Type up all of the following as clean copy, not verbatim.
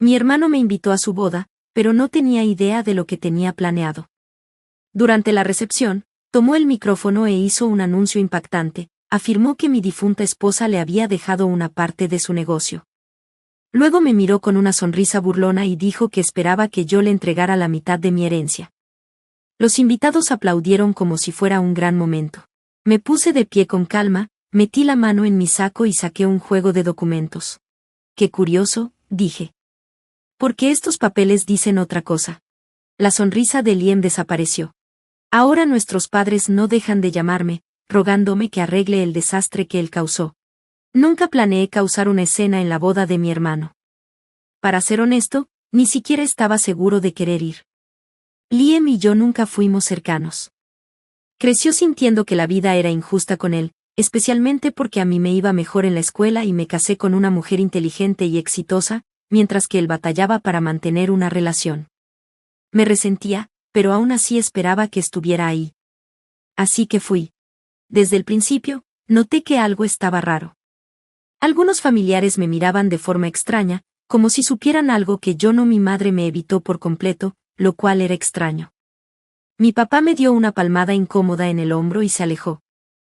Mi hermano me invitó a su boda, pero no tenía idea de lo que tenía planeado. Durante la recepción, tomó el micrófono e hizo un anuncio impactante. Afirmó que mi difunta esposa le había dejado una parte de su negocio. Luego me miró con una sonrisa burlona y dijo que esperaba que yo le entregara la mitad de mi herencia. Los invitados aplaudieron como si fuera un gran momento. Me puse de pie con calma, metí la mano en mi saco y saqué un juego de documentos. Qué curioso, dije. Porque estos papeles dicen otra cosa. La sonrisa de Liam desapareció. Ahora nuestros padres no dejan de llamarme, rogándome que arregle el desastre que él causó. Nunca planeé causar una escena en la boda de mi hermano. Para ser honesto, ni siquiera estaba seguro de querer ir. Liam y yo nunca fuimos cercanos. Creció sintiendo que la vida era injusta con él, especialmente porque a mí me iba mejor en la escuela y me casé con una mujer inteligente y exitosa, mientras que él batallaba para mantener una relación. Me resentía, pero aún así esperaba que estuviera ahí. Así que fui. Desde el principio, noté que algo estaba raro. Algunos familiares me miraban de forma extraña, como si supieran algo que yo no. Mi madre me evitó por completo, lo cual era extraño. Mi papá me dio una palmada incómoda en el hombro y se alejó.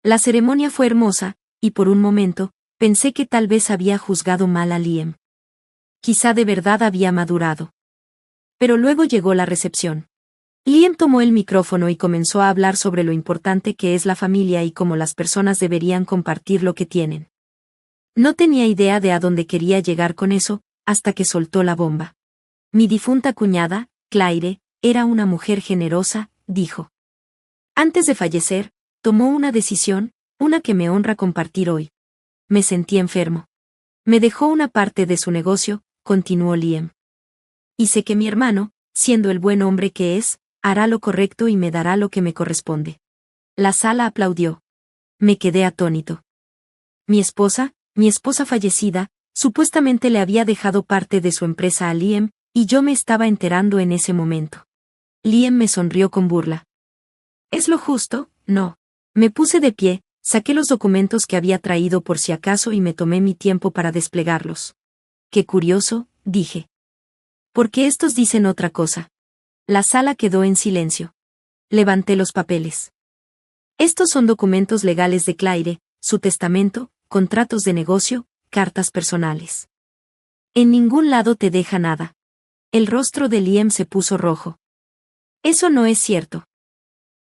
La ceremonia fue hermosa, y por un momento, pensé que tal vez había juzgado mal a Liam. Quizá de verdad había madurado. Pero luego llegó la recepción. Liam tomó el micrófono y comenzó a hablar sobre lo importante que es la familia y cómo las personas deberían compartir lo que tienen. No tenía idea de a dónde quería llegar con eso, hasta que soltó la bomba. Mi difunta cuñada, Claire, era una mujer generosa, dijo. Antes de fallecer, tomó una decisión, una que me honra compartir hoy. Me sentí enfermo. Me dejó una parte de su negocio, continuó Liam. Y sé que mi hermano, siendo el buen hombre que es, hará lo correcto y me dará lo que me corresponde. La sala aplaudió. Me quedé atónito. Mi esposa fallecida, supuestamente le había dejado parte de su empresa a Liam, y yo me estaba enterando en ese momento. Liam me sonrió con burla. ¿Es lo justo? No. Me puse de pie, saqué los documentos que había traído por si acaso y me tomé mi tiempo para desplegarlos. Qué curioso, dije. Porque estos dicen otra cosa. La sala quedó en silencio. Levanté los papeles. Estos son documentos legales de Claire, su testamento, contratos de negocio, cartas personales. En ningún lado te deja nada. El rostro de Liam se puso rojo. Eso no es cierto.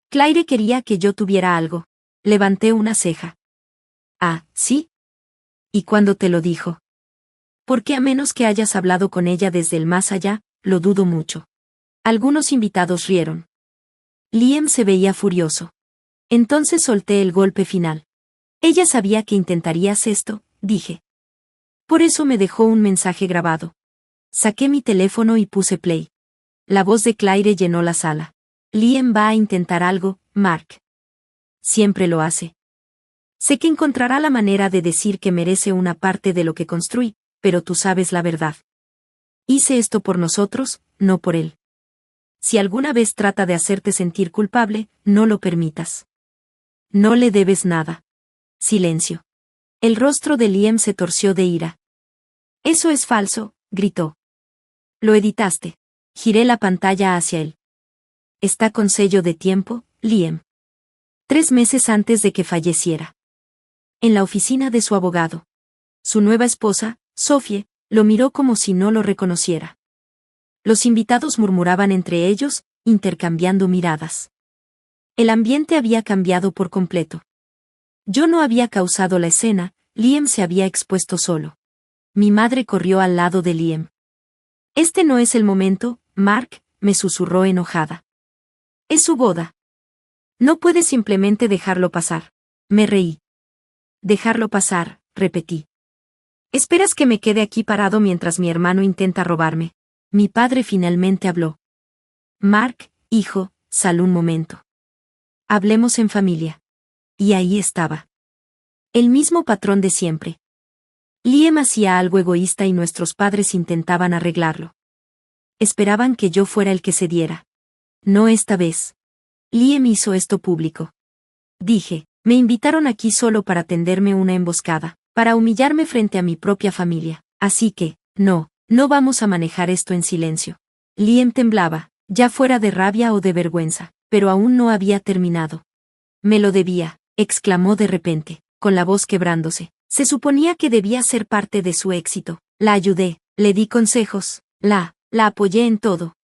Claire quería que yo tuviera algo. Levanté una ceja. Ah, ¿sí? ¿Y cuándo te lo dijo? Porque a menos que hayas hablado con ella desde el más allá, lo dudo mucho. Algunos invitados rieron. Liam se veía furioso. Entonces solté el golpe final. Ella sabía que intentarías esto, dije. Por eso me dejó un mensaje grabado. Saqué mi teléfono y puse play. La voz de Claire llenó la sala. Liam va a intentar algo, Mark. Siempre lo hace. Sé que encontrará la manera de decir que merece una parte de lo que construí, pero tú sabes la verdad. Hice esto por nosotros, no por él. Si alguna vez trata de hacerte sentir culpable, no lo permitas. No le debes nada. Silencio. El rostro de Liam se torció de ira. Eso es falso, gritó. Lo editaste. Giré la pantalla hacia él. Está con sello de tiempo, Liam. 3 meses antes de que falleciera. En la oficina de su abogado. Su nueva esposa, Sophie, lo miró como si no lo reconociera. Los invitados murmuraban entre ellos, intercambiando miradas. El ambiente había cambiado por completo. Yo no había causado la escena, Liam se había expuesto solo. Mi madre corrió al lado de Liam. Este no es el momento, Mark, me susurró enojada. Es su boda. No puedes simplemente dejarlo pasar. Me reí. Dejarlo pasar, repetí. ¿Esperas que me quede aquí parado mientras mi hermano intenta robarme? Mi padre finalmente habló. Mark, hijo, sal un momento. Hablemos en familia. Y ahí estaba. El mismo patrón de siempre. Liam hacía algo egoísta y nuestros padres intentaban arreglarlo. Esperaban que yo fuera el que cediera. No esta vez. Liam hizo esto público. Dije, me invitaron aquí solo para tenderme una emboscada, para humillarme frente a mi propia familia, así que, no, No vamos a manejar esto en silencio. Liam temblaba, ya fuera de rabia o de vergüenza, pero aún no había terminado. Me lo debía, exclamó de repente, con la voz quebrándose. Se suponía que debía ser parte de su éxito. La ayudé, le di consejos, la apoyé en todo.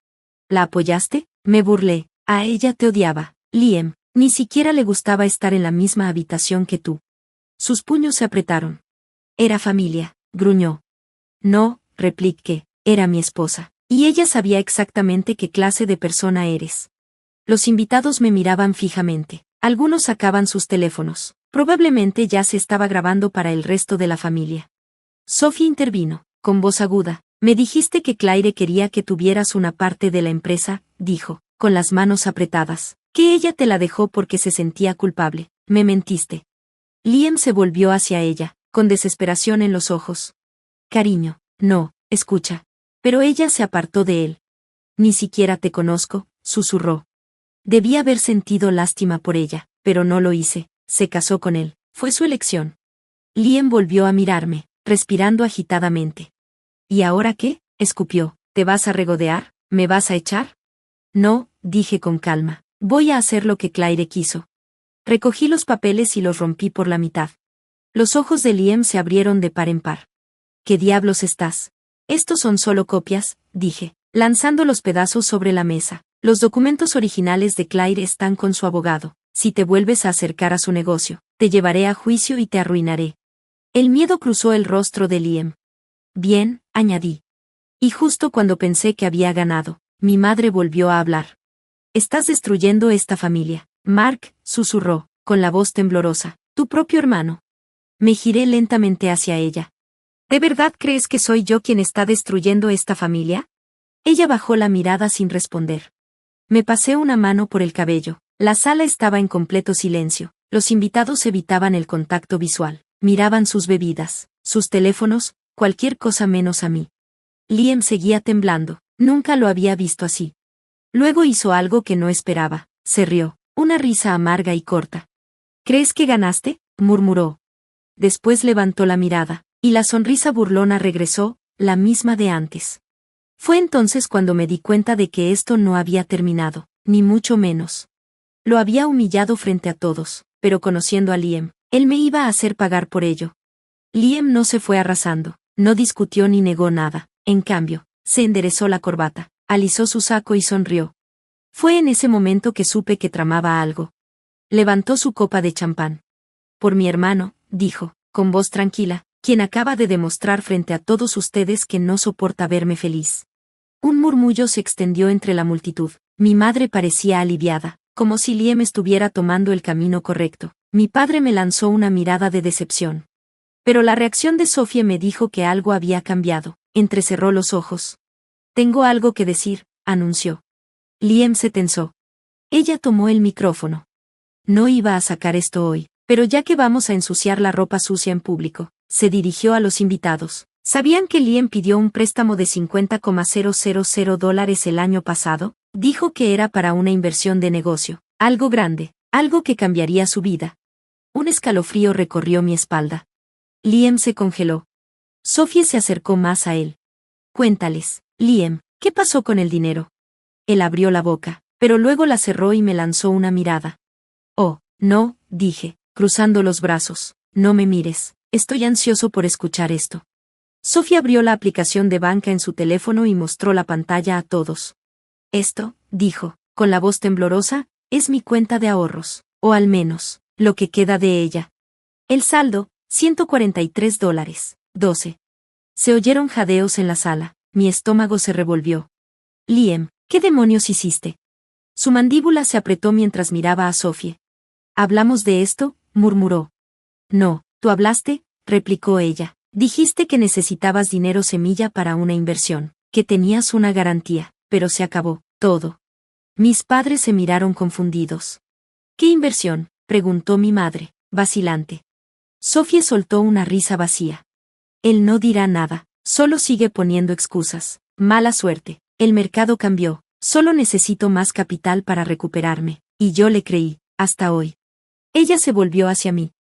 ¿La apoyaste? Me burlé. A ella te odiaba, Liam. Ni siquiera le gustaba estar en la misma habitación que tú. Sus puños se apretaron. Era familia, gruñó. No, repliqué, era mi esposa. Y ella sabía exactamente qué clase de persona eres. Los invitados me miraban fijamente. Algunos sacaban sus teléfonos. Probablemente ya se estaba grabando para el resto de la familia. Sophie intervino, con voz aguda. Me dijiste que Claire quería que tuvieras una parte de la empresa, dijo, con las manos apretadas. Que ella te la dejó porque se sentía culpable. Me mentiste. Liam se volvió hacia ella, con desesperación en los ojos. Cariño, no, escucha. Pero ella se apartó de él. Ni siquiera te conozco, susurró. Debí haber sentido lástima por ella, pero no lo hice. Se casó con él. Fue su elección. Liam volvió a mirarme, respirando agitadamente. ¿Y ahora qué? Escupió. ¿Te vas a regodear? ¿Me vas a echar? No, dije con calma. Voy a hacer lo que Claire quiso. Recogí los papeles y los rompí por la mitad. Los ojos de Liam se abrieron de par en par. ¿Qué diablos estás? Estos son solo copias, dije, lanzando los pedazos sobre la mesa. Los documentos originales de Claire están con su abogado. Si te vuelves a acercar a su negocio, te llevaré a juicio y te arruinaré. El miedo cruzó el rostro de Liam. Bien, añadí. Y justo cuando pensé que había ganado, mi madre volvió a hablar. Estás destruyendo esta familia. Mark, susurró, con la voz temblorosa. Tu propio hermano. Me giré lentamente hacia ella. ¿De verdad crees que soy yo quien está destruyendo esta familia? Ella bajó la mirada sin responder. Me pasé una mano por el cabello. La sala estaba en completo silencio. Los invitados evitaban el contacto visual. Miraban sus bebidas, sus teléfonos, cualquier cosa menos a mí. Liam seguía temblando. Nunca lo había visto así. Luego hizo algo que no esperaba. Se rió. Una risa amarga y corta. ¿Crees que ganaste? Murmuró. Después levantó la mirada, y la sonrisa burlona regresó, la misma de antes. Fue entonces cuando me di cuenta de que esto no había terminado, ni mucho menos. Lo había humillado frente a todos, pero conociendo a Liam, él me iba a hacer pagar por ello. Liam no se fue arrasando, no discutió ni negó nada. En cambio, se enderezó la corbata, alisó su saco y sonrió. Fue en ese momento que supe que tramaba algo. Levantó su copa de champán. Por mi hermano, dijo, con voz tranquila, quien acaba de demostrar frente a todos ustedes que no soporta verme feliz. Un murmullo se extendió entre la multitud. Mi madre parecía aliviada, como si Liam estuviera tomando el camino correcto. Mi padre me lanzó una mirada de decepción. Pero la reacción de Sophie me dijo que algo había cambiado. Entrecerró los ojos. Tengo algo que decir, anunció. Liam se tensó. Ella tomó el micrófono. No iba a sacar esto hoy, pero ya que vamos a ensuciar la ropa sucia en público, se dirigió a los invitados. ¿Sabían que Liam pidió un préstamo de $50,000 el año pasado? Dijo que era para una inversión de negocio, algo grande, algo que cambiaría su vida. Un escalofrío recorrió mi espalda. Liam se congeló. Sophie se acercó más a él. Cuéntales, Liam, ¿qué pasó con el dinero? Él abrió la boca, pero luego la cerró y me lanzó una mirada. Oh, no, dije, cruzando los brazos, no me mires, estoy ansioso por escuchar esto. Sophie abrió la aplicación de banca en su teléfono y mostró la pantalla a todos. Esto, dijo, con la voz temblorosa, es mi cuenta de ahorros, o al menos, lo que queda de ella. El saldo, $143.12. Se oyeron jadeos en la sala, mi estómago se revolvió. Liam, ¿qué demonios hiciste? Su mandíbula se apretó mientras miraba a Sophie. ¿Hablamos de esto? Murmuró. No, tú hablaste, replicó ella. Dijiste que necesitabas dinero semilla para una inversión, que tenías una garantía, pero se acabó, todo. Mis padres se miraron confundidos. ¿Qué inversión? Preguntó mi madre, vacilante. Sophie soltó una risa vacía. Él no dirá nada, solo sigue poniendo excusas. Mala suerte, el mercado cambió, solo necesito más capital para recuperarme, y yo le creí, hasta hoy. Ella se volvió hacia mí.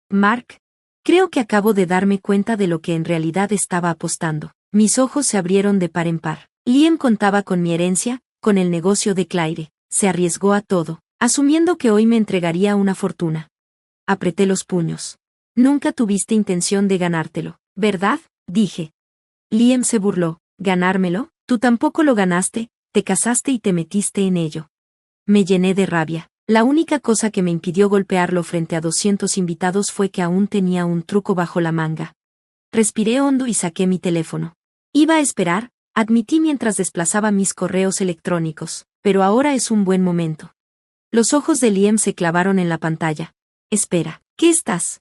Mark, creo que acabo de darme cuenta de lo que en realidad estaba apostando. Mis ojos se abrieron de par en par. Liam contaba con mi herencia, con el negocio de Claire. Se arriesgó a todo, asumiendo que hoy me entregaría una fortuna. Apreté los puños. Nunca tuviste intención de ganártelo, ¿verdad? Dije. Liam se burló. ¿Ganármelo? Tú tampoco lo ganaste, te casaste y te metiste en ello. Me llené de rabia. La única cosa que me impidió golpearlo frente a 200 invitados fue que aún tenía un truco bajo la manga. Respiré hondo y saqué mi teléfono. Iba a esperar, admití mientras desplazaba mis correos electrónicos, pero ahora es un buen momento. Los ojos de Liam se clavaron en la pantalla. Espera, ¿qué estás?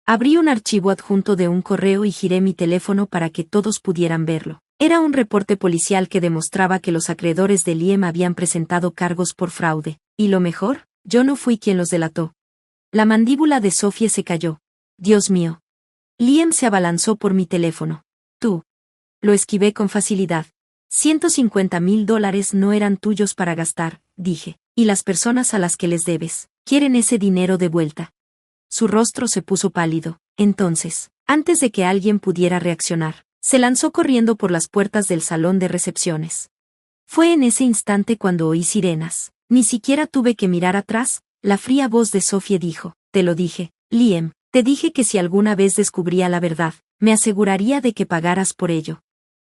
Abrí un archivo adjunto de un correo y giré mi teléfono para que todos pudieran verlo. Era un reporte policial que demostraba que los acreedores de Liam habían presentado cargos por fraude, y lo mejor, yo no fui quien los delató. La mandíbula de Sophie se cayó. Dios mío. Liam se abalanzó por mi teléfono. Tú. Lo esquivé con facilidad. $150,000 no eran tuyos para gastar, dije, y las personas a las que les debes, quieren ese dinero de vuelta. Su rostro se puso pálido. Entonces, antes de que alguien pudiera reaccionar, se lanzó corriendo por las puertas del salón de recepciones. Fue en ese instante cuando oí sirenas. Ni siquiera tuve que mirar atrás, la fría voz de Sophie dijo, te lo dije, Liam, te dije que si alguna vez descubría la verdad, me aseguraría de que pagaras por ello.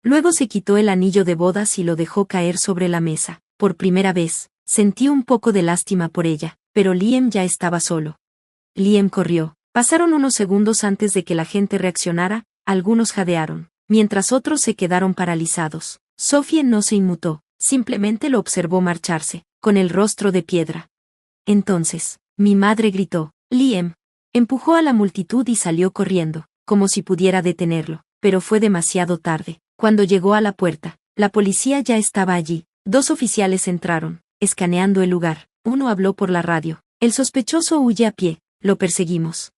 Luego se quitó el anillo de bodas y lo dejó caer sobre la mesa. Por primera vez, sentí un poco de lástima por ella, pero Liam ya estaba solo. Liam corrió. Pasaron unos segundos antes de que la gente reaccionara, algunos jadearon, mientras otros se quedaron paralizados. Sophie no se inmutó, simplemente lo observó marcharse, con el rostro de piedra. Entonces, mi madre gritó, Liam. Empujó a la multitud y salió corriendo, como si pudiera detenerlo, pero fue demasiado tarde. Cuando llegó a la puerta, la policía ya estaba allí. 2 oficiales entraron, escaneando el lugar. Uno habló por la radio. El sospechoso huye a pie, lo perseguimos.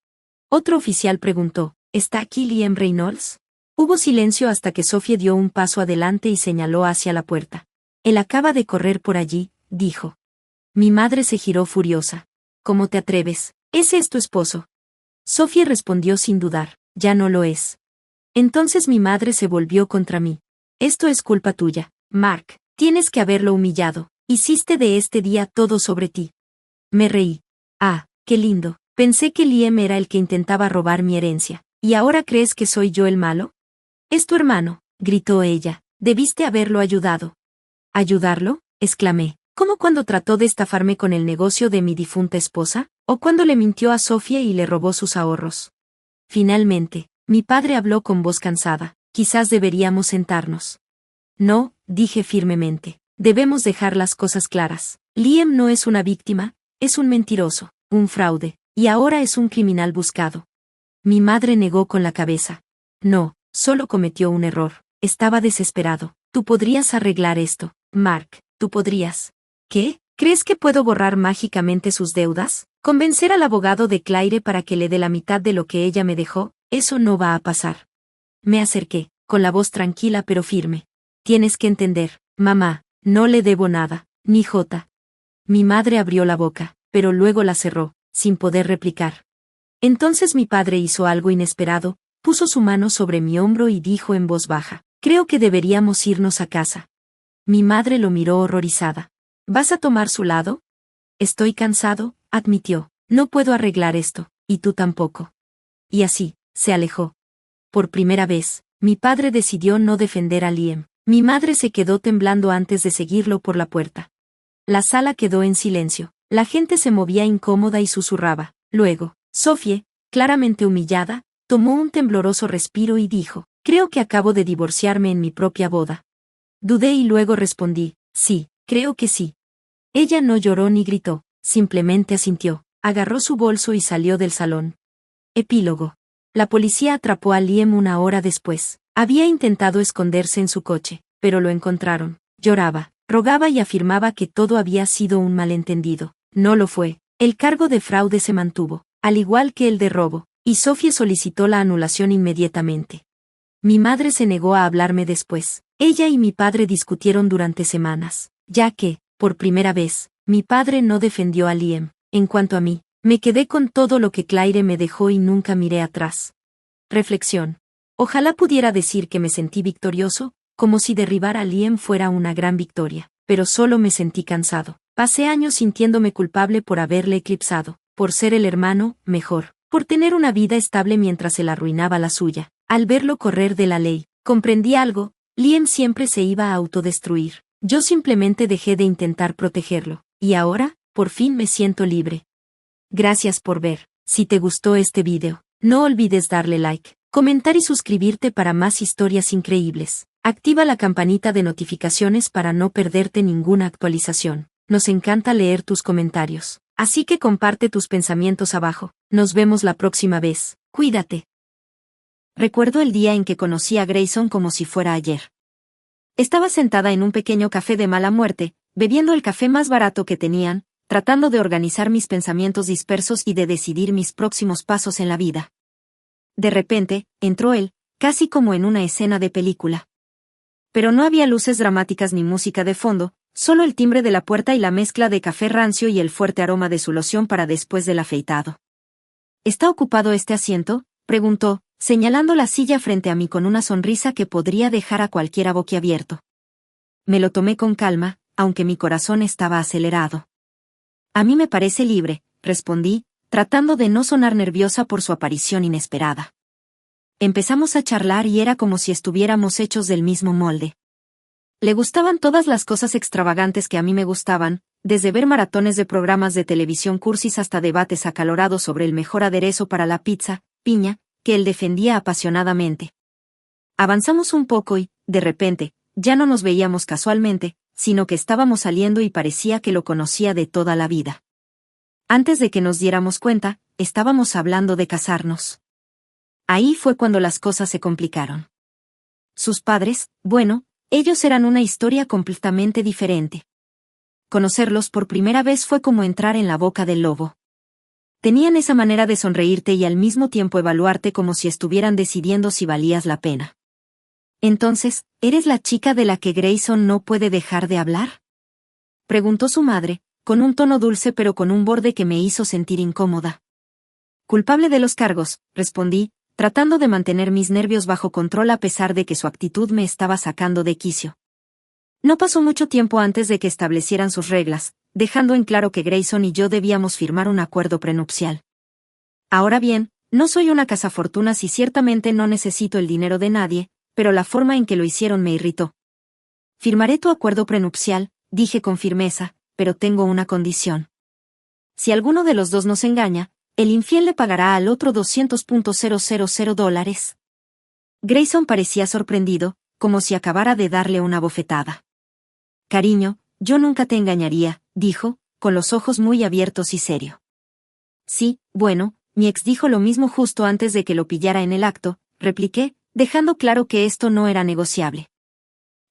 Otro oficial preguntó, ¿está aquí Liam Reynolds? Hubo silencio hasta que Sophie dio un paso adelante y señaló hacia la puerta. Él acaba de correr por allí, dijo. Mi madre se giró furiosa. ¿Cómo te atreves? ¿Ese es tu esposo? Sophie respondió sin dudar, ya no lo es. Entonces mi madre se volvió contra mí. Esto es culpa tuya, Mark, tienes que haberlo humillado. Hiciste de este día todo sobre ti. Me reí. Ah, qué lindo. Pensé que Liam era el que intentaba robar mi herencia. ¿Y ahora crees que soy yo el malo? Es tu hermano, gritó ella. Debiste haberlo ayudado. ¿Ayudarlo? Exclamé. ¿Cómo cuando trató de estafarme con el negocio de mi difunta esposa? ¿O cuando le mintió a Sophie y le robó sus ahorros? Finalmente, mi padre habló con voz cansada. Quizás deberíamos sentarnos. No, dije firmemente. Debemos dejar las cosas claras. Liam no es una víctima, es un mentiroso, un fraude, y ahora es un criminal buscado. Mi madre negó con la cabeza. No, solo cometió un error. Estaba desesperado. Tú podrías arreglar esto, Mark, tú podrías. ¿Qué? ¿Crees que puedo borrar mágicamente sus deudas? ¿Convencer al abogado de Claire para que le dé la mitad de lo que ella me dejó? Eso no va a pasar. Me acerqué, con la voz tranquila pero firme. Tienes que entender, mamá, no le debo nada, ni jota. Mi madre abrió la boca, pero luego la cerró, sin poder replicar. Entonces mi padre hizo algo inesperado, puso su mano sobre mi hombro y dijo en voz baja, creo que deberíamos irnos a casa. Mi madre lo miró horrorizada. ¿Vas a tomar su lado? Estoy cansado, admitió. No puedo arreglar esto, y tú tampoco. Y así, se alejó. Por primera vez, mi padre decidió no defender a Liam. Mi madre se quedó temblando antes de seguirlo por la puerta. La sala quedó en silencio. La gente se movía incómoda y susurraba. Luego, Sophie, claramente humillada, tomó un tembloroso respiro y dijo, creo que acabo de divorciarme en mi propia boda. Dudé y luego respondí, sí, creo que sí. Ella no lloró ni gritó, simplemente asintió, agarró su bolso y salió del salón. Epílogo. La policía atrapó a Liam una hora después. Había intentado esconderse en su coche, pero lo encontraron. Lloraba, rogaba y afirmaba que todo había sido un malentendido. No lo fue. El cargo de fraude se mantuvo, al igual que el de robo, y Sophie solicitó la anulación inmediatamente. Mi madre se negó a hablarme después. Ella y mi padre discutieron durante semanas, ya que, por primera vez, mi padre no defendió a Liam. En cuanto a mí, me quedé con todo lo que Claire me dejó y nunca miré atrás. Reflexión. Ojalá pudiera decir que me sentí victorioso, como si derribar a Liam fuera una gran victoria, pero solo me sentí cansado. Pasé años sintiéndome culpable por haberle eclipsado, por ser el hermano mejor, por tener una vida estable mientras él arruinaba la suya. Al verlo correr de la ley, comprendí algo: Liam siempre se iba a autodestruir. Yo simplemente dejé de intentar protegerlo, y ahora, por fin me siento libre. Gracias por ver. Si te gustó este video, no olvides darle like, comentar y suscribirte para más historias increíbles. Activa la campanita de notificaciones para no perderte ninguna actualización. Nos encanta leer tus comentarios, así que comparte tus pensamientos abajo. Nos vemos la próxima vez. Cuídate. Recuerdo el día en que conocí a Grayson como si fuera ayer. Estaba sentada en un pequeño café de mala muerte, bebiendo el café más barato que tenían, tratando de organizar mis pensamientos dispersos y de decidir mis próximos pasos en la vida. De repente, entró él, casi como en una escena de película. Pero no había luces dramáticas ni música de fondo, solo el timbre de la puerta y la mezcla de café rancio y el fuerte aroma de su loción para después del afeitado. ¿Está ocupado este asiento?, preguntó, señalando la silla frente a mí con una sonrisa que podría dejar a cualquiera boquiabierto. Me lo tomé con calma, aunque mi corazón estaba acelerado. A mí me parece libre, respondí, tratando de no sonar nerviosa por su aparición inesperada. Empezamos a charlar y era como si estuviéramos hechos del mismo molde. Le gustaban todas las cosas extravagantes que a mí me gustaban, desde ver maratones de programas de televisión cursis hasta debates acalorados sobre el mejor aderezo para la pizza, piña, que él defendía apasionadamente. Avanzamos un poco y, de repente, ya no nos veíamos casualmente, sino que estábamos saliendo y parecía que lo conocía de toda la vida. Antes de que nos diéramos cuenta, estábamos hablando de casarnos. Ahí fue cuando las cosas se complicaron. Sus padres, bueno, ellos eran una historia completamente diferente. Conocerlos por primera vez fue como entrar en la boca del lobo. Tenían esa manera de sonreírte y al mismo tiempo evaluarte como si estuvieran decidiendo si valías la pena. Entonces, ¿eres la chica de la que Grayson no puede dejar de hablar?, preguntó su madre, con un tono dulce pero con un borde que me hizo sentir incómoda. Culpable de los cargos, respondí, tratando de mantener mis nervios bajo control a pesar de que su actitud me estaba sacando de quicio. No pasó mucho tiempo antes de que establecieran sus reglas, dejando en claro que Grayson y yo debíamos firmar un acuerdo prenupcial. Ahora bien, no soy una cazafortunas y ciertamente no necesito el dinero de nadie, pero la forma en que lo hicieron me irritó. Firmaré tu acuerdo prenupcial, dije con firmeza, pero tengo una condición. Si alguno de los dos nos engaña, el infiel le pagará al otro $200,000. Grayson parecía sorprendido, como si acabara de darle una bofetada. Cariño, yo nunca te engañaría, dijo, con los ojos muy abiertos y serio. Sí, bueno, mi ex dijo lo mismo justo antes de que lo pillara en el acto, repliqué, dejando claro que esto no era negociable.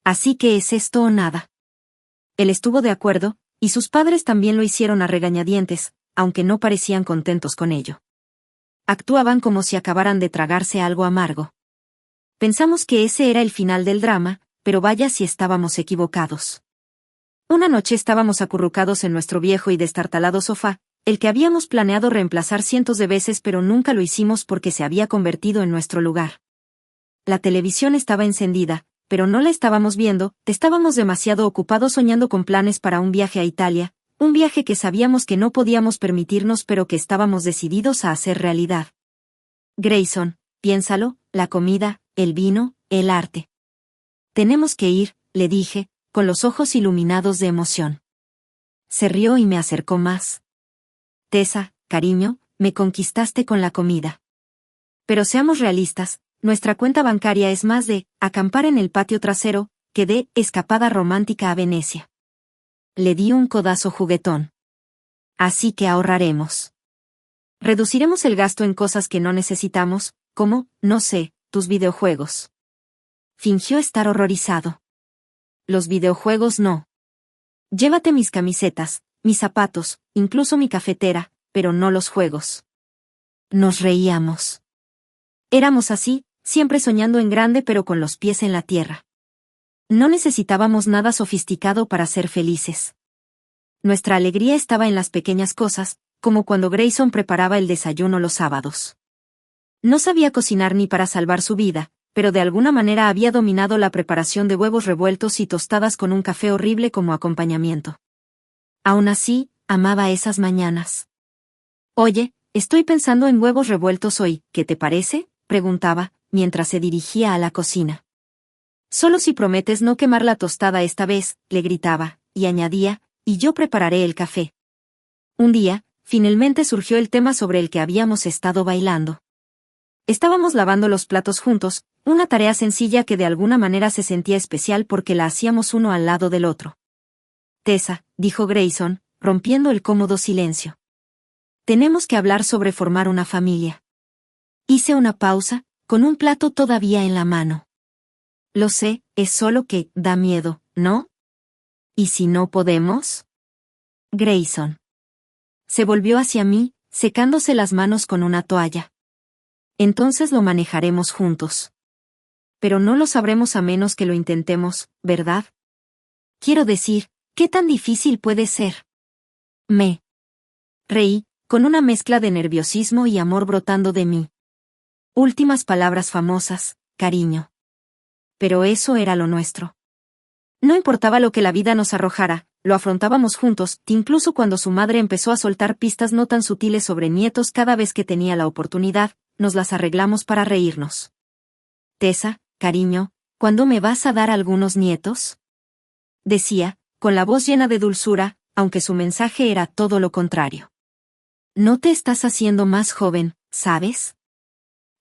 Así que es esto o nada. Él estuvo de acuerdo, y sus padres también lo hicieron a regañadientes, aunque no parecían contentos con ello. Actuaban como si acabaran de tragarse algo amargo. Pensamos que ese era el final del drama, pero vaya si estábamos equivocados. Una noche estábamos acurrucados en nuestro viejo y destartalado sofá, el que habíamos planeado reemplazar cientos de veces pero nunca lo hicimos porque se había convertido en nuestro lugar. La televisión estaba encendida, pero no la estábamos viendo, estábamos demasiado ocupados soñando con planes para un viaje a Italia, un viaje que sabíamos que no podíamos permitirnos pero que estábamos decididos a hacer realidad. Grayson, piénsalo, la comida, el vino, el arte. Tenemos que ir, le dije, con los ojos iluminados de emoción. Se rió y me acercó más. Tessa, cariño, me conquistaste con la comida. Pero seamos realistas, nuestra cuenta bancaria es más de acampar en el patio trasero que de escapada romántica a Venecia. Le di un codazo juguetón. Así que ahorraremos. Reduciremos el gasto en cosas que no necesitamos, como, no sé, tus videojuegos. Fingió estar horrorizado. Los videojuegos no. Llévate mis camisetas, mis zapatos, incluso mi cafetera, pero no los juegos. Nos reíamos. Éramos así, siempre soñando en grande pero con los pies en la tierra. No necesitábamos nada sofisticado para ser felices. Nuestra alegría estaba en las pequeñas cosas, como cuando Grayson preparaba el desayuno los sábados. No sabía cocinar ni para salvar su vida, pero de alguna manera había dominado la preparación de huevos revueltos y tostadas con un café horrible como acompañamiento. Aún así, amaba esas mañanas. Oye, estoy pensando en huevos revueltos hoy, ¿qué te parece?, preguntaba, mientras se dirigía a la cocina. Solo si prometes no quemar la tostada esta vez, le gritaba, y añadía, y yo prepararé el café. Un día, finalmente surgió el tema sobre el que habíamos estado bailando. Estábamos lavando los platos juntos, una tarea sencilla que de alguna manera se sentía especial porque la hacíamos uno al lado del otro. Tessa, dijo Grayson, rompiendo el cómodo silencio. Tenemos que hablar sobre formar una familia. Hice una pausa, con un plato todavía en la mano. Lo sé, es solo que da miedo, ¿no? ¿Y si no podemos? Grayson. Se volvió hacia mí, secándose las manos con una toalla. Entonces lo manejaremos juntos. Pero no lo sabremos a menos que lo intentemos, ¿verdad? Quiero decir, ¿qué tan difícil puede ser? Me reí, con una mezcla de nerviosismo y amor brotando de mí. Últimas palabras famosas, cariño. Pero eso era lo nuestro. No importaba lo que la vida nos arrojara, lo afrontábamos juntos, incluso cuando su madre empezó a soltar pistas no tan sutiles sobre nietos cada vez que tenía la oportunidad, nos las arreglamos para reírnos. Tessa, cariño, ¿cuándo me vas a dar algunos nietos?, decía, con la voz llena de dulzura, aunque su mensaje era todo lo contrario. No te estás haciendo más joven, ¿sabes?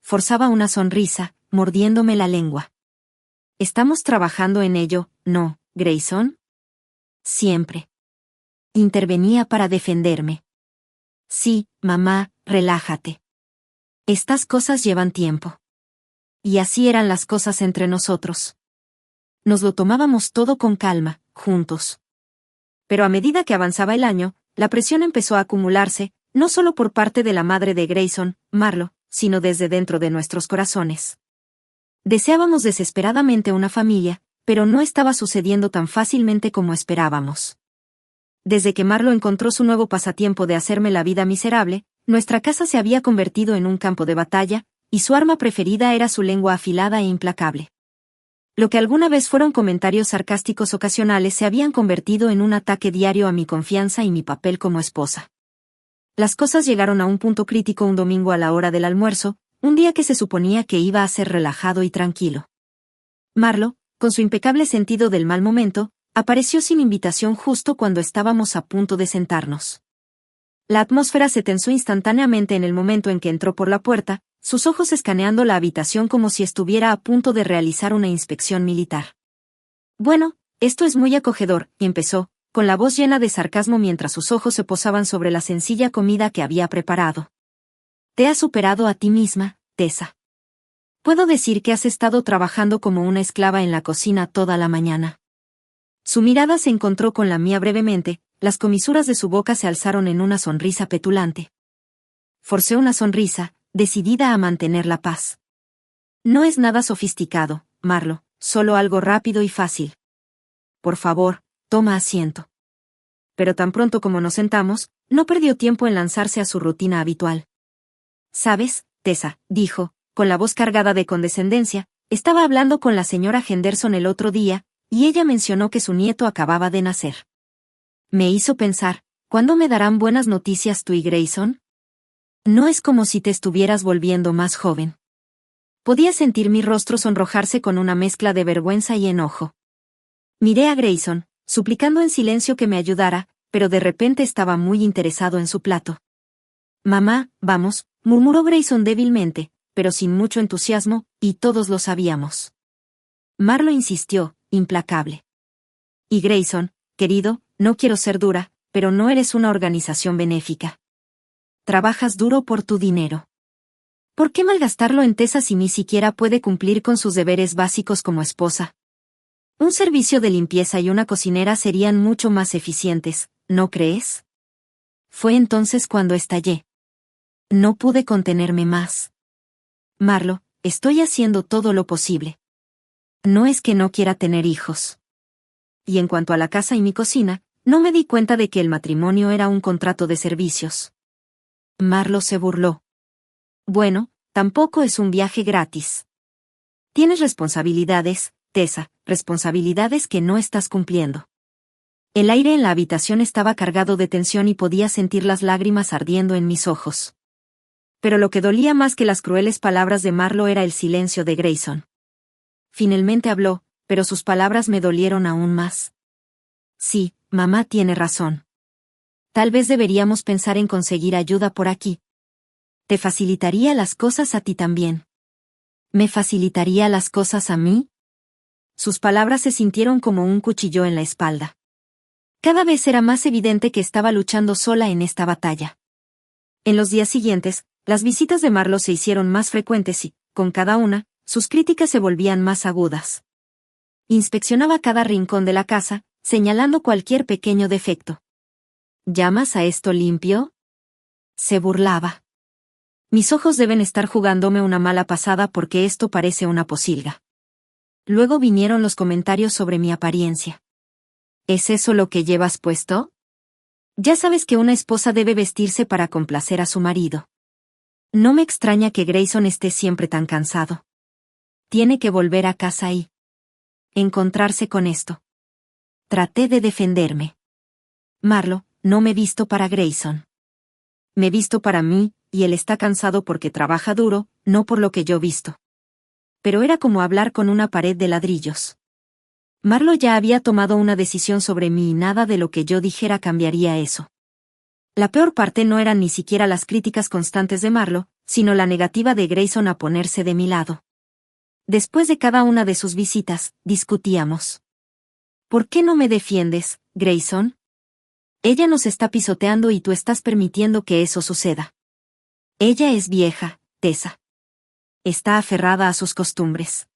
Forzaba una sonrisa, mordiéndome la lengua. Estamos trabajando en ello, ¿no, Grayson? Siempre. Intervenía para defenderme. Sí, mamá, relájate. Estas cosas llevan tiempo. Y así eran las cosas entre nosotros. Nos lo tomábamos todo con calma, juntos. Pero a medida que avanzaba el año, la presión empezó a acumularse, no solo por parte de la madre de Grayson, Marlo, sino desde dentro de nuestros corazones. Deseábamos desesperadamente una familia, pero no estaba sucediendo tan fácilmente como esperábamos. Desde que Marlo encontró su nuevo pasatiempo de hacerme la vida miserable, nuestra casa se había convertido en un campo de batalla, y su arma preferida era su lengua afilada e implacable. Lo que alguna vez fueron comentarios sarcásticos ocasionales se habían convertido en un ataque diario a mi confianza y mi papel como esposa. Las cosas llegaron a un punto crítico un domingo a la hora del almuerzo, un día que se suponía que iba a ser relajado y tranquilo. Marlo, con su impecable sentido del mal momento, apareció sin invitación justo cuando estábamos a punto de sentarnos. La atmósfera se tensó instantáneamente en el momento en que entró por la puerta, sus ojos escaneando la habitación como si estuviera a punto de realizar una inspección militar. Bueno, esto es muy acogedor, empezó, con la voz llena de sarcasmo mientras sus ojos se posaban sobre la sencilla comida que había preparado. Te has superado a ti misma, Tessa. Puedo decir que has estado trabajando como una esclava en la cocina toda la mañana. Su mirada se encontró con la mía brevemente, las comisuras de su boca se alzaron en una sonrisa petulante. Forcé una sonrisa, decidida a mantener la paz. No es nada sofisticado, Marlo, solo algo rápido y fácil. Por favor, toma asiento. Pero tan pronto como nos sentamos, no perdió tiempo en lanzarse a su rutina habitual. ¿Sabes, Tessa?, dijo, con la voz cargada de condescendencia, estaba hablando con la señora Henderson el otro día, y ella mencionó que su nieto acababa de nacer. Me hizo pensar, ¿cuándo me darán buenas noticias tú y Grayson? No es como si te estuvieras volviendo más joven. Podía sentir mi rostro sonrojarse con una mezcla de vergüenza y enojo. Miré a Grayson, suplicando en silencio que me ayudara, pero de repente estaba muy interesado en su plato. Mamá, vamos, murmuró Grayson débilmente, pero sin mucho entusiasmo, y todos lo sabíamos. Marlo insistió, implacable. Y Grayson, querido, no quiero ser dura, pero no eres una organización benéfica. Trabajas duro por tu dinero. ¿Por qué malgastarlo en Tessa si ni siquiera puede cumplir con sus deberes básicos como esposa? Un servicio de limpieza y una cocinera serían mucho más eficientes, ¿no crees? Fue entonces cuando estallé. No pude contenerme más. Marlo, estoy haciendo todo lo posible. No es que no quiera tener hijos. Y en cuanto a la casa y mi cocina, no me di cuenta de que el matrimonio era un contrato de servicios. Marlo se burló. Bueno, tampoco es un viaje gratis. Tienes responsabilidades, Tessa, responsabilidades que no estás cumpliendo. El aire en la habitación estaba cargado de tensión y podía sentir las lágrimas ardiendo en mis ojos. Pero lo que dolía más que las crueles palabras de Marlo era el silencio de Grayson. Finalmente habló, pero sus palabras me dolieron aún más. Sí, mamá tiene razón. Tal vez deberíamos pensar en conseguir ayuda por aquí. Te facilitaría las cosas a ti también. ¿Me facilitaría las cosas a mí? Sus palabras se sintieron como un cuchillo en la espalda. Cada vez era más evidente que estaba luchando sola en esta batalla. En los días siguientes, las visitas de Marlo se hicieron más frecuentes y, con cada una, sus críticas se volvían más agudas. Inspeccionaba cada rincón de la casa, señalando cualquier pequeño defecto. ¿Llamas a esto limpio? Se burlaba. Mis ojos deben estar jugándome una mala pasada porque esto parece una posilga. Luego vinieron los comentarios sobre mi apariencia. ¿Es eso lo que llevas puesto? Ya sabes que una esposa debe vestirse para complacer a su marido. No me extraña que Grayson esté siempre tan cansado. Tiene que volver a casa y encontrarse con esto. Traté de defenderme. Marlo, no me visto para Grayson. Me visto para mí, y él está cansado porque trabaja duro, no por lo que yo visto. Pero era como hablar con una pared de ladrillos. Marlo ya había tomado una decisión sobre mí y nada de lo que yo dijera cambiaría eso. La peor parte no eran ni siquiera las críticas constantes de Marlo, sino la negativa de Grayson a ponerse de mi lado. Después de cada una de sus visitas, discutíamos. ¿Por qué no me defiendes, Grayson? Ella nos está pisoteando y tú estás permitiendo que eso suceda. Ella es vieja, Tessa. Está aferrada a sus costumbres.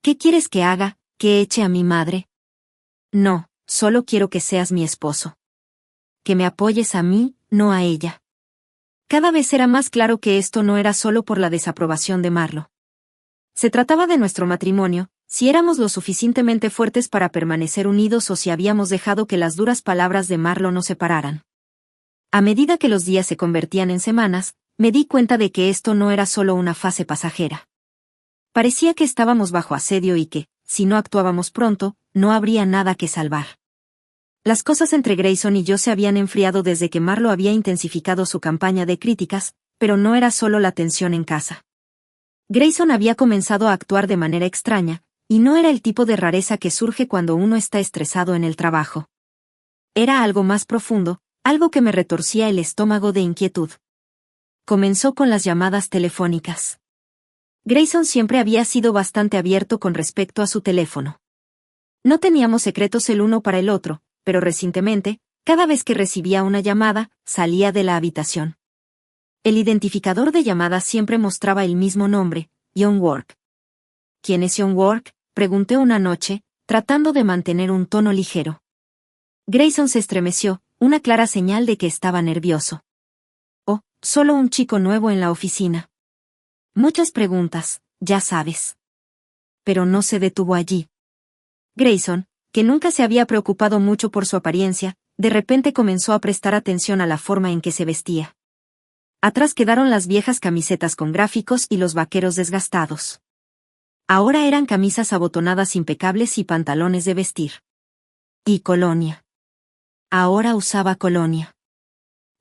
¿Qué quieres que haga? ¿Que eche a mi madre? No, solo quiero que seas mi esposo. Que me apoyes a mí, no a ella. Cada vez era más claro que esto no era solo por la desaprobación de Marlo. Se trataba de nuestro matrimonio, si éramos lo suficientemente fuertes para permanecer unidos o si habíamos dejado que las duras palabras de Marlo nos separaran. A medida que los días se convertían en semanas, me di cuenta de que esto no era solo una fase pasajera. Parecía que estábamos bajo asedio y que, si no actuábamos pronto, no habría nada que salvar. Las cosas entre Grayson y yo se habían enfriado desde que Marlo había intensificado su campaña de críticas, pero no era solo la tensión en casa. Grayson había comenzado a actuar de manera extraña, y no era el tipo de rareza que surge cuando uno está estresado en el trabajo. Era algo más profundo, algo que me retorcía el estómago de inquietud. Comenzó con las llamadas telefónicas. Grayson siempre había sido bastante abierto con respecto a su teléfono. No teníamos secretos el uno para el otro, pero recientemente, cada vez que recibía una llamada, salía de la habitación. El identificador de llamadas siempre mostraba el mismo nombre, Young Work. ¿Quién es Young Work?, pregunté una noche, tratando de mantener un tono ligero. Grayson se estremeció, una clara señal de que estaba nervioso. Oh, solo un chico nuevo en la oficina. Muchas preguntas, ya sabes. Pero no se detuvo allí. Grayson, que nunca se había preocupado mucho por su apariencia, de repente comenzó a prestar atención a la forma en que se vestía. Atrás quedaron las viejas camisetas con gráficos y los vaqueros desgastados. Ahora eran camisas abotonadas impecables y pantalones de vestir. Y colonia. Ahora usaba colonia.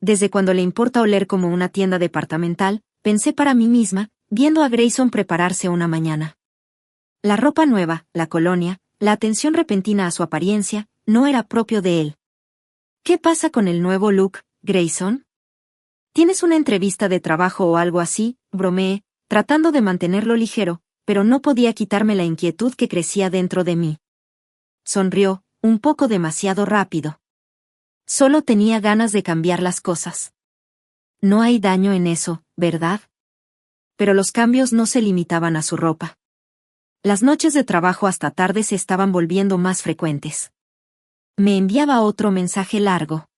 Desde cuando le importa oler como una tienda departamental, pensé para mí misma, viendo a Grayson prepararse una mañana. La ropa nueva, la colonia, la atención repentina a su apariencia, no era propio de él. ¿Qué pasa con el nuevo look, Grayson? ¿Tienes una entrevista de trabajo o algo así?, bromeé, tratando de mantenerlo ligero, pero no podía quitarme la inquietud que crecía dentro de mí. Sonrió, un poco demasiado rápido. Solo tenía ganas de cambiar las cosas. No hay daño en eso, ¿verdad? Pero los cambios no se limitaban a su ropa. Las noches de trabajo hasta tarde se estaban volviendo más frecuentes. Me enviaba otro mensaje largo.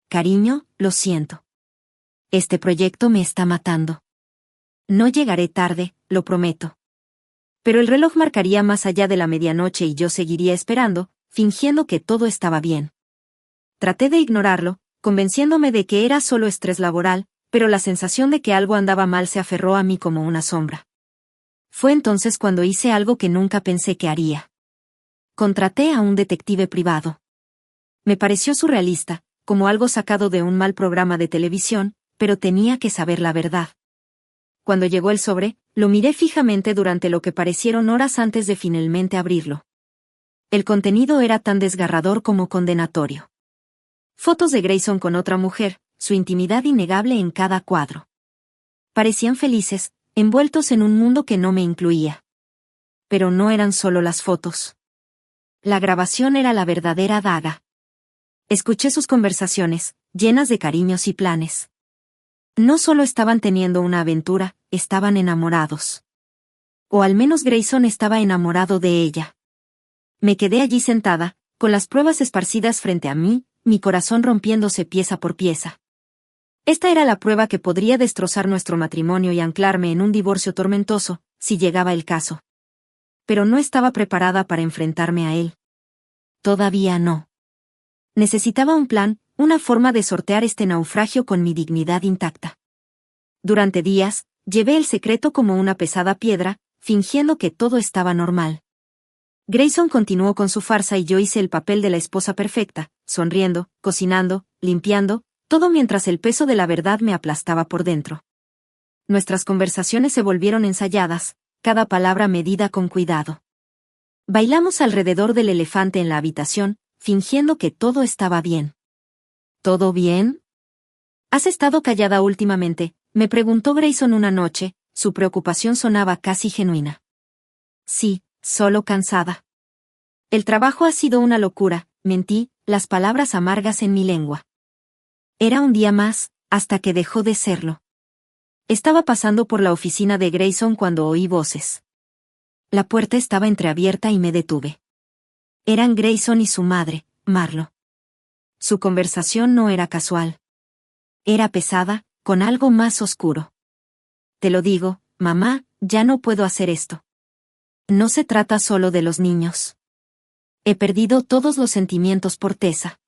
Cariño, lo siento. Este proyecto me está matando. No llegaré tarde, lo prometo. Pero el reloj marcaría más allá de la medianoche y yo seguiría esperando, fingiendo que todo estaba bien. Traté de ignorarlo, convenciéndome de que era solo estrés laboral, pero la sensación de que algo andaba mal se aferró a mí como una sombra. Fue entonces cuando hice algo que nunca pensé que haría. Contraté a un detective privado. Me pareció surrealista, como algo sacado de un mal programa de televisión, pero tenía que saber la verdad. Cuando llegó el sobre, lo miré fijamente durante lo que parecieron horas antes de finalmente abrirlo. El contenido era tan desgarrador como condenatorio. Fotos de Grayson con otra mujer, su intimidad innegable en cada cuadro. Parecían felices, envueltos en un mundo que no me incluía. Pero no eran solo las fotos. La grabación era la verdadera daga. Escuché sus conversaciones, llenas de cariños y planes. No solo estaban teniendo una aventura, estaban enamorados. O al menos Grayson estaba enamorado de ella. Me quedé allí sentada, con las pruebas esparcidas frente a mí, mi corazón rompiéndose pieza por pieza. Esta era la prueba que podría destrozar nuestro matrimonio y anclarme en un divorcio tormentoso, si llegaba el caso. Pero no estaba preparada para enfrentarme a él. Todavía no. Necesitaba un plan, una forma de sortear este naufragio con mi dignidad intacta. Durante días, llevé el secreto como una pesada piedra, fingiendo que todo estaba normal. Grayson continuó con su farsa y yo hice el papel de la esposa perfecta, sonriendo, cocinando, limpiando, todo mientras el peso de la verdad me aplastaba por dentro. Nuestras conversaciones se volvieron ensayadas, cada palabra medida con cuidado. Bailamos alrededor del elefante en la habitación, fingiendo que todo estaba bien. ¿Todo bien? ¿Has estado callada últimamente?, me preguntó Grayson una noche, su preocupación sonaba casi genuina. Sí, solo cansada. El trabajo ha sido una locura, mentí, las palabras amargas en mi lengua. Era un día más, hasta que dejó de serlo. Estaba pasando por la oficina de Grayson cuando oí voces. La puerta estaba entreabierta y me detuve. Eran Grayson y su madre, Marlo. Su conversación no era casual. Era pesada, con algo más oscuro. Te lo digo, mamá, ya no puedo hacer esto. No se trata solo de los niños. He perdido todos los sentimientos por Tessa.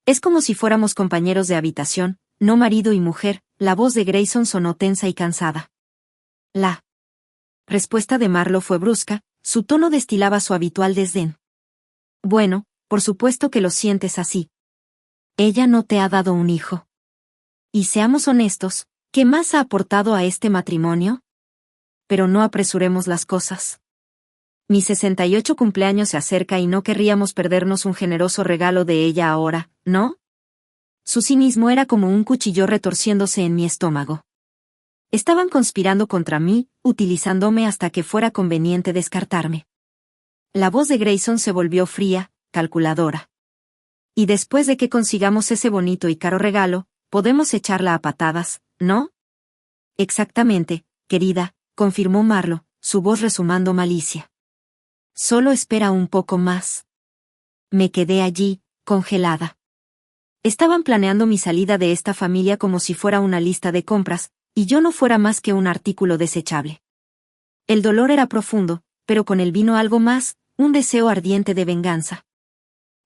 Es como si fuéramos compañeros de habitación, no marido y mujer, la voz de Grayson sonó tensa y cansada. La respuesta de Marlo fue brusca, su tono destilaba su habitual desdén. Bueno, por supuesto que lo sientes así. Ella no te ha dado un hijo. Y seamos honestos, ¿qué más ha aportado a este matrimonio? Pero no apresuremos las cosas. Mi 68 cumpleaños se acerca y no querríamos perdernos un generoso regalo de ella ahora, ¿no? Su cinismo era como un cuchillo retorciéndose en mi estómago. Estaban conspirando contra mí, utilizándome hasta que fuera conveniente descartarme. La voz de Grayson se volvió fría, calculadora. Y después de que consigamos ese bonito y caro regalo, podemos echarla a patadas, ¿no? Exactamente, querida, confirmó Marlo, su voz resumando malicia. Solo espera un poco más. Me quedé allí, congelada. Estaban planeando mi salida de esta familia como si fuera una lista de compras, y yo no fuera más que un artículo desechable. El dolor era profundo, pero con él vino algo más, un deseo ardiente de venganza.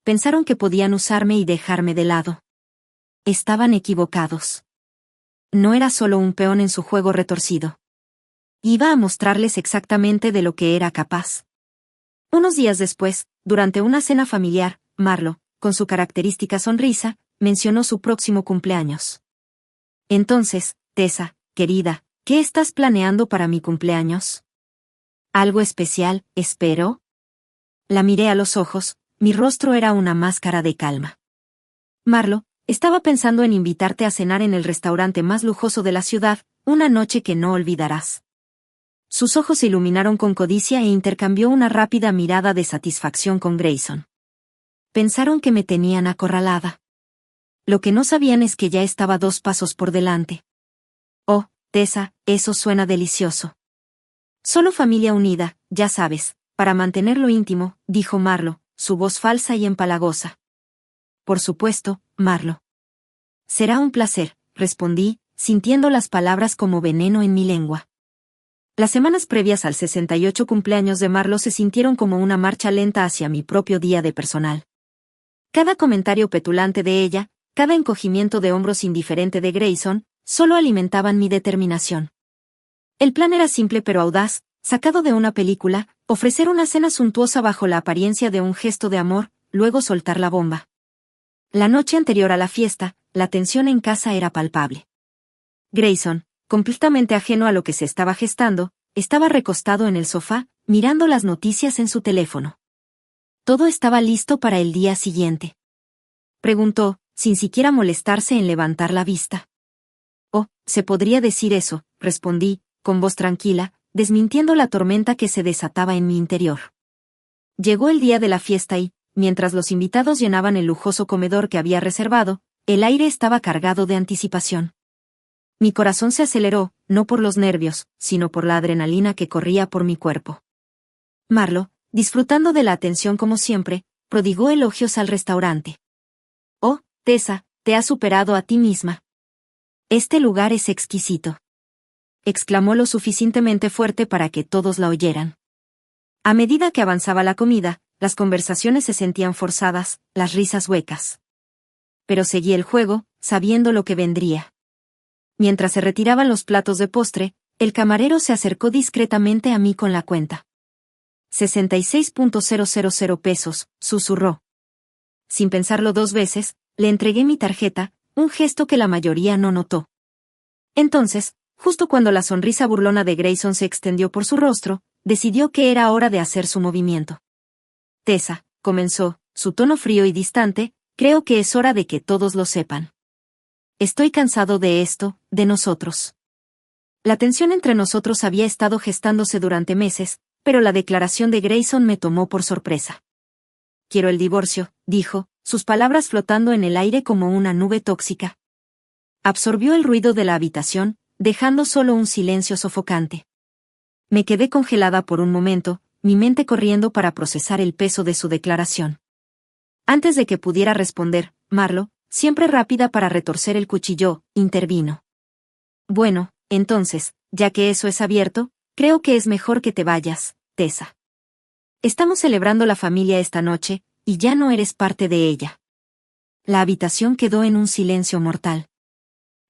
Pensaron que podían usarme y dejarme de lado. Estaban equivocados. No era solo un peón en su juego retorcido. Iba a mostrarles exactamente de lo que era capaz. Unos días después, durante una cena familiar, Marlo, con su característica sonrisa, mencionó su próximo cumpleaños. Entonces, Tessa, querida, ¿qué estás planeando para mi cumpleaños? ¿Algo especial, espero? La miré a los ojos, mi rostro era una máscara de calma. Marlo, estaba pensando en invitarte a cenar en el restaurante más lujoso de la ciudad, una noche que no olvidarás. Sus ojos se iluminaron con codicia e intercambió una rápida mirada de satisfacción con Grayson. Pensaron que me tenían acorralada. Lo que no sabían es que ya estaba 2 pasos por delante. Oh, Tessa, eso suena delicioso. Solo familia unida, ya sabes, para mantenerlo íntimo, dijo Marlo, su voz falsa y empalagosa. Por supuesto, Marlo. Será un placer, respondí, sintiendo las palabras como veneno en mi lengua. Las semanas previas al 68 cumpleaños de Marlo se sintieron como una marcha lenta hacia mi propio día de personal. Cada comentario petulante de ella, cada encogimiento de hombros indiferente de Grayson, solo alimentaban mi determinación. El plan era simple pero audaz, sacado de una película, ofrecer una cena suntuosa bajo la apariencia de un gesto de amor, luego soltar la bomba. La noche anterior a la fiesta, la tensión en casa era palpable. Grayson, completamente ajeno a lo que se estaba gestando, estaba recostado en el sofá, mirando las noticias en su teléfono. Todo estaba listo para el día siguiente. Preguntó, sin siquiera molestarse en levantar la vista. Oh, se podría decir eso, respondí, con voz tranquila, desmintiendo la tormenta que se desataba en mi interior. Llegó el día de la fiesta y, mientras los invitados llenaban el lujoso comedor que había reservado, el aire estaba cargado de anticipación. Mi corazón se aceleró, no por los nervios, sino por la adrenalina que corría por mi cuerpo. Marlo, disfrutando de la atención como siempre, prodigó elogios al restaurante. Oh, Tessa, te has superado a ti misma. Este lugar es exquisito. Exclamó lo suficientemente fuerte para que todos la oyeran. A medida que avanzaba la comida, las conversaciones se sentían forzadas, las risas huecas. Pero seguí el juego, sabiendo lo que vendría. Mientras se retiraban los platos de postre, el camarero se acercó discretamente a mí con la cuenta. 66.000 pesos, susurró. Sin pensarlo dos veces, le entregué mi tarjeta, un gesto que la mayoría no notó. Entonces, justo cuando la sonrisa burlona de Grayson se extendió por su rostro, decidió que era hora de hacer su movimiento. Tessa, comenzó, su tono frío y distante, creo que es hora de que todos lo sepan. Estoy cansado de esto, de nosotros. La tensión entre nosotros había estado gestándose durante meses, pero la declaración de Grayson me tomó por sorpresa. Quiero el divorcio, dijo, sus palabras flotando en el aire como una nube tóxica. Absorbió el ruido de la habitación, dejando solo un silencio sofocante. Me quedé congelada por un momento, mi mente corriendo para procesar el peso de su declaración. Antes de que pudiera responder, Marlo, siempre rápida para retorcer el cuchillo, intervino. Bueno, entonces, ya que eso es abierto, creo que es mejor que te vayas, Tessa. Estamos celebrando la familia esta noche, y ya no eres parte de ella. La habitación quedó en un silencio mortal.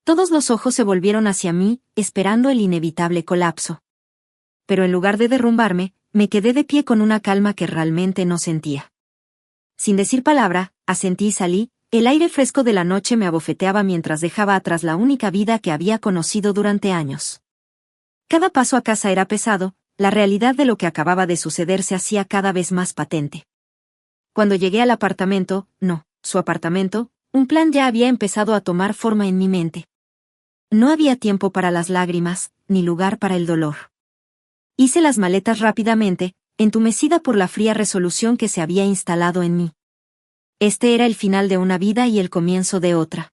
Todos los ojos se volvieron hacia mí, esperando el inevitable colapso. Pero en lugar de derrumbarme, me quedé de pie con una calma que realmente no sentía. Sin decir palabra, asentí y salí. El aire fresco de la noche me abofeteaba mientras dejaba atrás la única vida que había conocido durante años. Cada paso a casa era pesado, la realidad de lo que acababa de suceder se hacía cada vez más patente. Cuando llegué al apartamento, su apartamento, un plan ya había empezado a tomar forma en mi mente. No había tiempo para las lágrimas, ni lugar para el dolor. Hice las maletas rápidamente, entumecida por la fría resolución que se había instalado en mí. Este era el final de una vida y el comienzo de otra.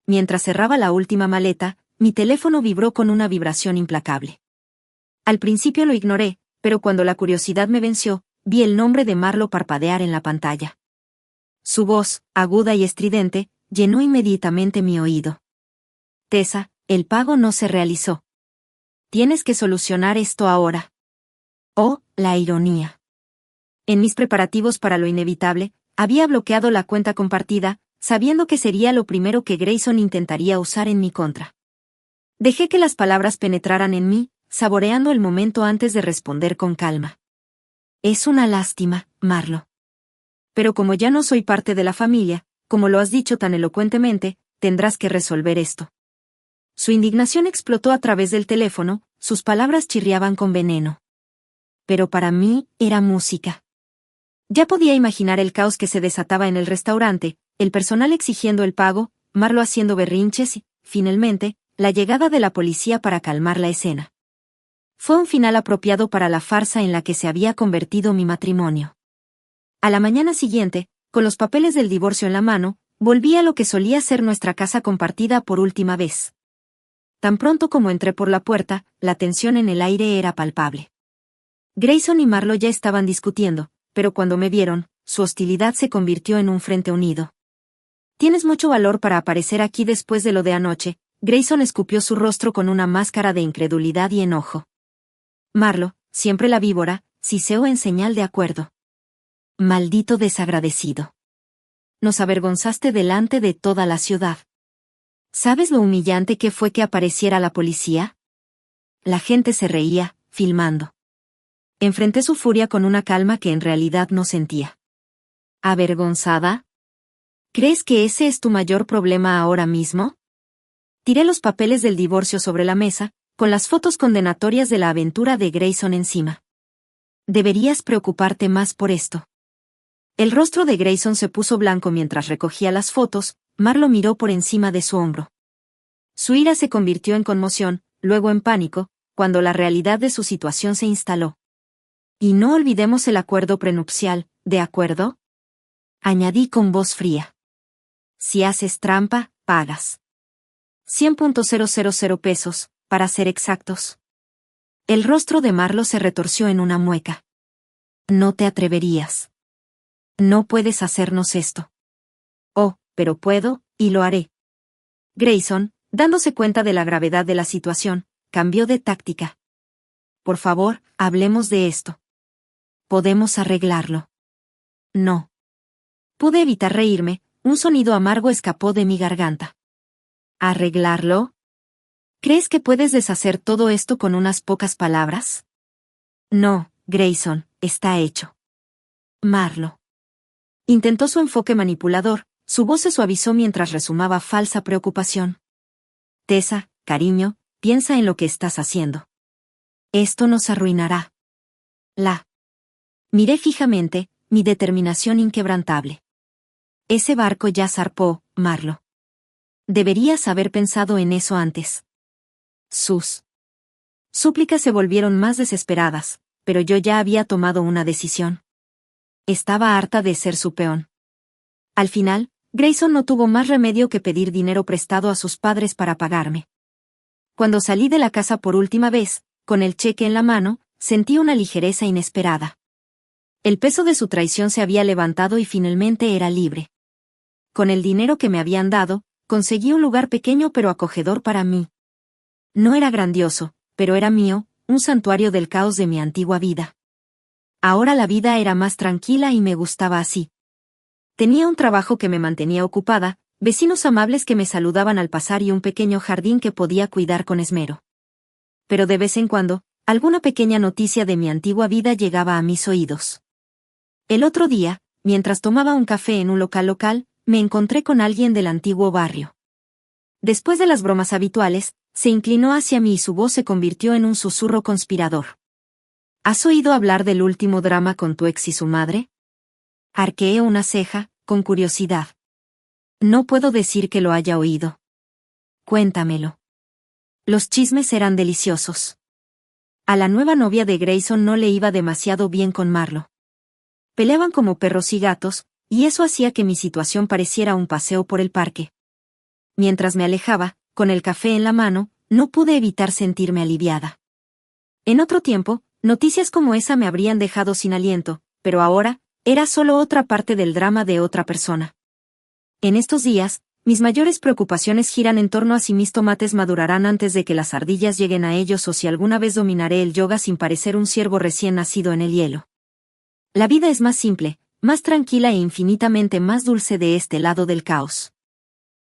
Mientras cerraba la última maleta, mi teléfono vibró con una vibración implacable. Al principio lo ignoré, pero cuando la curiosidad me venció, vi el nombre de Marlo parpadear en la pantalla. Su voz, aguda y estridente, llenó inmediatamente mi oído. Tessa, el pago no se realizó. Tienes que solucionar esto ahora. Oh, la ironía. En mis preparativos para lo inevitable, había bloqueado la cuenta compartida, sabiendo que sería lo primero que Grayson intentaría usar en mi contra. Dejé que las palabras penetraran en mí, saboreando el momento antes de responder con calma. Es una lástima, Marlo. Pero como ya no soy parte de la familia, como lo has dicho tan elocuentemente, tendrás que resolver esto. Su indignación explotó a través del teléfono, sus palabras chirriaban con veneno. Pero para mí, era música. Ya podía imaginar el caos que se desataba en el restaurante, el personal exigiendo el pago, Marlo haciendo berrinches y, finalmente, la llegada de la policía para calmar la escena. Fue un final apropiado para la farsa en la que se había convertido mi matrimonio. A la mañana siguiente, con los papeles del divorcio en la mano, volví a lo que solía ser nuestra casa compartida por última vez. Tan pronto como entré por la puerta, la tensión en el aire era palpable. Grayson y Marlo ya estaban discutiendo, pero cuando me vieron, su hostilidad se convirtió en un frente unido. Tienes mucho valor para aparecer aquí después de lo de anoche. Grayson escupió su rostro con una máscara de incredulidad y enojo. Marlo, siempre la víbora, siseó en señal de acuerdo. Maldito desagradecido. Nos avergonzaste delante de toda la ciudad. ¿Sabes lo humillante que fue que apareciera la policía? La gente se reía, filmando. Enfrenté su furia con una calma que en realidad no sentía. ¿Avergonzada? ¿Crees que ese es tu mayor problema ahora mismo? Tiré los papeles del divorcio sobre la mesa, con las fotos condenatorias de la aventura de Grayson encima. Deberías preocuparte más por esto. El rostro de Grayson se puso blanco mientras recogía las fotos. Mar lo miró por encima de su hombro. Su ira se convirtió en conmoción, luego en pánico, cuando la realidad de su situación se instaló. Y no olvidemos el acuerdo prenupcial, ¿de acuerdo? Añadí con voz fría. Si haces trampa, pagas. 100.000 pesos, para ser exactos. El rostro de Marlo se retorció en una mueca. No te atreverías. No puedes hacernos esto. Oh, pero puedo, y lo haré. Grayson, dándose cuenta de la gravedad de la situación, cambió de táctica. Por favor, hablemos de esto. ¿Podemos arreglarlo? No. Pude evitar reírme, un sonido amargo escapó de mi garganta. ¿Arreglarlo? ¿Crees que puedes deshacer todo esto con unas pocas palabras? No, Grayson, está hecho. Marlo. Intentó su enfoque manipulador, su voz se suavizó mientras resumaba falsa preocupación. Tessa, cariño, piensa en lo que estás haciendo. Esto nos arruinará. Miré fijamente, mi determinación inquebrantable. Ese barco ya zarpó, Marlo. Deberías haber pensado en eso antes. Sus súplicas se volvieron más desesperadas, pero yo ya había tomado una decisión. Estaba harta de ser su peón. Al final, Grayson no tuvo más remedio que pedir dinero prestado a sus padres para pagarme. Cuando salí de la casa por última vez, con el cheque en la mano, sentí una ligereza inesperada. El peso de su traición se había levantado y finalmente era libre. Con el dinero que me habían dado, conseguí un lugar pequeño pero acogedor para mí. No era grandioso, pero era mío, un santuario del caos de mi antigua vida. Ahora la vida era más tranquila y me gustaba así. Tenía un trabajo que me mantenía ocupada, vecinos amables que me saludaban al pasar y un pequeño jardín que podía cuidar con esmero. Pero de vez en cuando, alguna pequeña noticia de mi antigua vida llegaba a mis oídos. El otro día, mientras tomaba un café en un local, me encontré con alguien del antiguo barrio. Después de las bromas habituales, se inclinó hacia mí y su voz se convirtió en un susurro conspirador. ¿Has oído hablar del último drama con tu ex y su madre? Arqueé una ceja, con curiosidad. No puedo decir que lo haya oído. Cuéntamelo. Los chismes eran deliciosos. A la nueva novia de Grayson no le iba demasiado bien con Marlo. Peleaban como perros y gatos, y eso hacía que mi situación pareciera un paseo por el parque. Mientras me alejaba, con el café en la mano, no pude evitar sentirme aliviada. En otro tiempo, noticias como esa me habrían dejado sin aliento, pero ahora, era solo otra parte del drama de otra persona. En estos días, mis mayores preocupaciones giran en torno a si mis tomates madurarán antes de que las ardillas lleguen a ellos o si alguna vez dominaré el yoga sin parecer un ciervo recién nacido en el hielo. La vida es más simple, más tranquila e infinitamente más dulce de este lado del caos.